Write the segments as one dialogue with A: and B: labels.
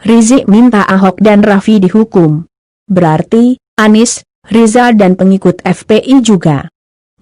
A: Rizik minta Ahok dan Raffi dihukum. Berarti, Anies, Rizal dan pengikut FPI juga.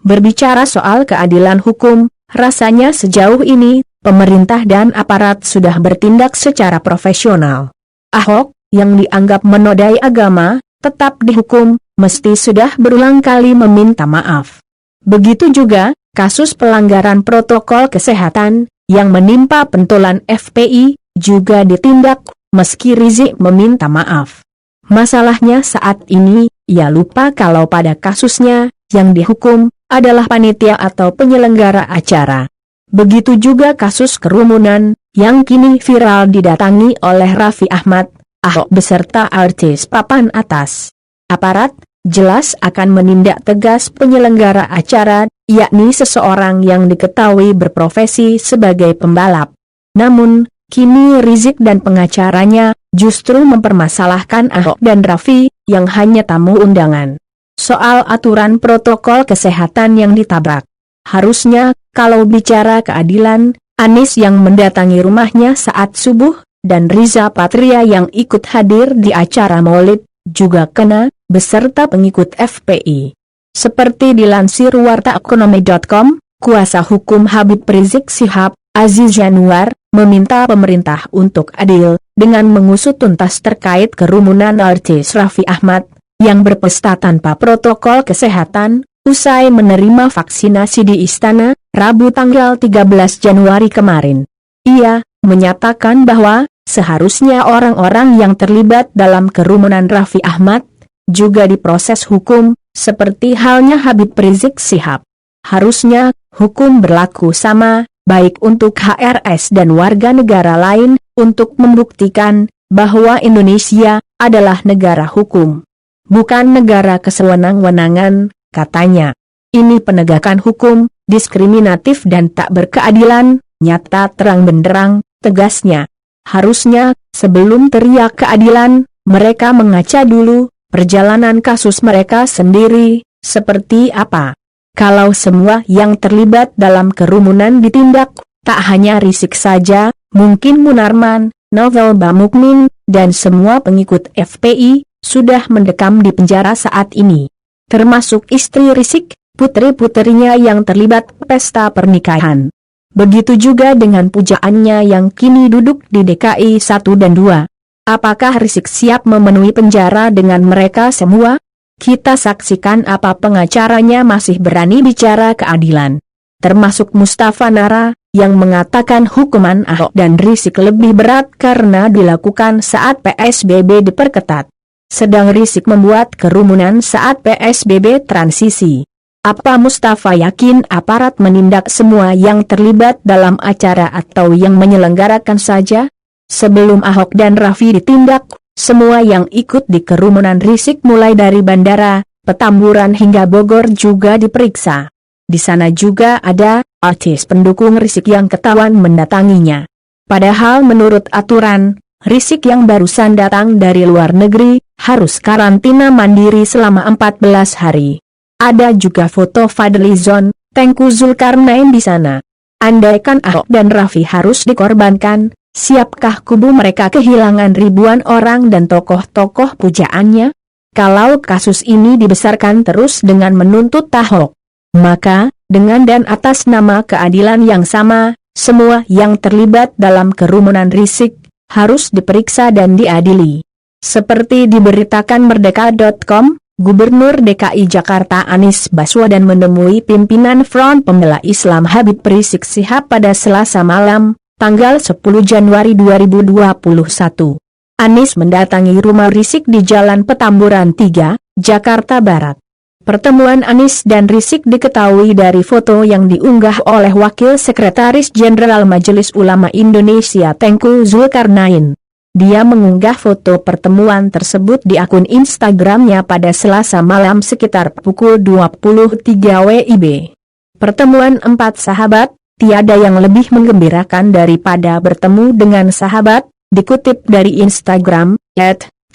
A: Berbicara soal keadilan hukum, rasanya sejauh ini, pemerintah dan aparat sudah bertindak secara profesional. Ahok, yang dianggap menodai agama, tetap dihukum, meski sudah berulang kali meminta maaf. Begitu juga, kasus pelanggaran protokol kesehatan, yang menimpa pentolan FPI, juga ditindak, meski Rizik meminta maaf. Masalahnya saat ini, ia lupa kalau pada kasusnya, yang dihukum, adalah panitia atau penyelenggara acara. Begitu juga kasus kerumunan, yang kini viral didatangi oleh Raffi Ahmad, Ahok beserta artis papan atas. Aparat, jelas akan menindak tegas penyelenggara acara, yakni seseorang yang diketahui berprofesi sebagai pembalap. Namun, kini Rizik dan pengacaranya, justru mempermasalahkan Ahok dan Raffi, yang hanya tamu undangan. Soal aturan protokol kesehatan yang ditabrak. Harusnya, kalau bicara keadilan, Anies yang mendatangi rumahnya saat subuh, dan Riza Patria yang ikut hadir di acara maulid, juga kena, beserta pengikut FPI. Seperti dilansir wartaekonomi.com, kuasa hukum Habib Rizik Syihab, Aziz Januar, meminta pemerintah untuk adil, dengan mengusut tuntas terkait kerumunan artis Raffi Ahmad, yang berpesta tanpa protokol kesehatan, usai menerima vaksinasi di Istana, Rabu tanggal 13 Januari kemarin. Ia menyatakan bahwa, seharusnya orang-orang yang terlibat dalam kerumunan Raffi Ahmad, juga diproses hukum, seperti halnya Habib Rizik Syihab. Harusnya, hukum berlaku sama, baik untuk HRS dan warga negara lain, untuk membuktikan, bahwa Indonesia, adalah negara hukum. Bukan negara kesewenang-wenangan, katanya. Ini penegakan hukum, diskriminatif dan tak berkeadilan, nyata terang benderang, tegasnya. Harusnya, sebelum teriak keadilan, mereka mengaca dulu, perjalanan kasus mereka sendiri, seperti apa. Kalau semua yang terlibat dalam kerumunan ditindak, tak hanya Rizik saja, mungkin Munarman, Novel Bamukmin, dan semua pengikut FPI, sudah mendekam di penjara saat ini. Termasuk istri Rizik, putri-putrinya yang terlibat pesta pernikahan. Begitu juga dengan pujaannya yang kini duduk di DKI 1 dan 2. Apakah Rizik siap memenuhi penjara dengan mereka semua? Kita saksikan apa pengacaranya masih berani bicara keadilan. Termasuk Mustafa Nara, yang mengatakan hukuman Ahok dan Rizik lebih berat karena dilakukan saat PSBB diperketat. Sedang Rizik membuat kerumunan saat PSBB transisi. Apa Mustafa yakin aparat menindak semua yang terlibat dalam acara atau yang menyelenggarakan saja? Sebelum Ahok dan Raffi ditindak, semua yang ikut di kerumunan Rizik mulai dari bandara, Petamburan hingga Bogor juga diperiksa. Di sana juga ada artis pendukung Rizik yang ketahuan mendatanginya. Padahal menurut aturan, Rizik yang barusan datang dari luar negeri, harus karantina mandiri selama 14 hari. Ada juga foto Fadlizon, Tengku Zulkarnain di sana. Andaikan Ahok dan Raffi harus dikorbankan, siapkah kubu mereka kehilangan ribuan orang dan tokoh-tokoh pujaannya? Kalau kasus ini dibesarkan terus dengan menuntut Ahok, maka, dengan dan atas nama keadilan yang sama, semua yang terlibat dalam kerumunan Rizik, harus diperiksa dan diadili. Seperti diberitakan Merdeka.com, Gubernur DKI Jakarta Anies Baswedan menemui pimpinan Front Pembela Islam Habib Rizik Syihab pada Selasa malam, tanggal 10 Januari 2021. Anies mendatangi rumah Rizik di Jalan Petamburan 3, Jakarta Barat. Pertemuan Anies dan Rizik diketahui dari foto yang diunggah oleh Wakil Sekretaris Jenderal Majelis Ulama Indonesia Tengku Zulkarnain. Dia mengunggah foto pertemuan tersebut di akun Instagramnya pada Selasa malam sekitar pukul 23 WIB. Pertemuan empat sahabat, tiada yang lebih menggembirakan daripada bertemu dengan sahabat, dikutip dari Instagram,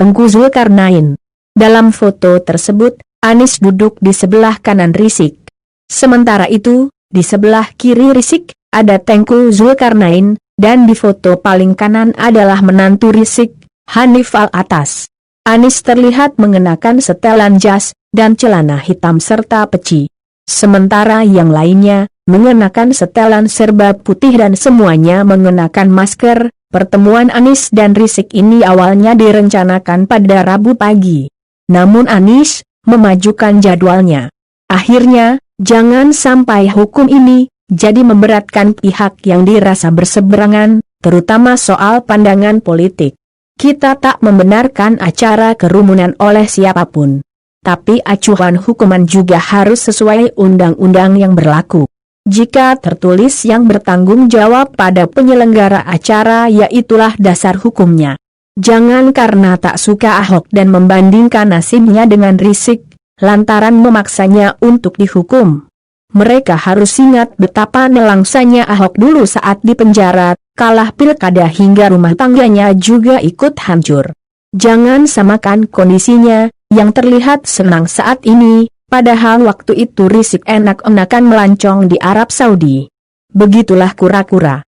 A: @tengkuzulkarnain. Dalam foto tersebut, Anies duduk di sebelah kanan Rizik. Sementara itu, di sebelah kiri Rizik, ada Tengku Zulkarnain, dan di foto paling kanan adalah menantu Rizik, Hanif Al-Atas. Anis terlihat mengenakan setelan jas dan celana hitam serta peci. Sementara yang lainnya mengenakan setelan serba putih dan semuanya mengenakan masker. Pertemuan Anis dan Rizik ini awalnya direncanakan pada Rabu pagi. Namun Anis memajukan jadwalnya. Akhirnya, jangan sampai hukum ini jadi memberatkan pihak yang dirasa berseberangan, terutama soal pandangan politik. Kita tak membenarkan acara kerumunan oleh siapapun. Tapi acuan hukuman juga harus sesuai undang-undang yang berlaku. Jika tertulis yang bertanggung jawab pada penyelenggara acara, yaitulah dasar hukumnya. Jangan karena tak suka Ahok dan membandingkan nasibnya dengan Rizik, lantaran memaksanya untuk dihukum. Mereka harus ingat betapa nelangsanya Ahok dulu saat di penjara, kalah pilkada hingga rumah tangganya juga ikut hancur. Jangan samakan kondisinya, yang terlihat senang saat ini, padahal waktu itu Rizik enak-enakan melancong di Arab Saudi. Begitulah kura-kura.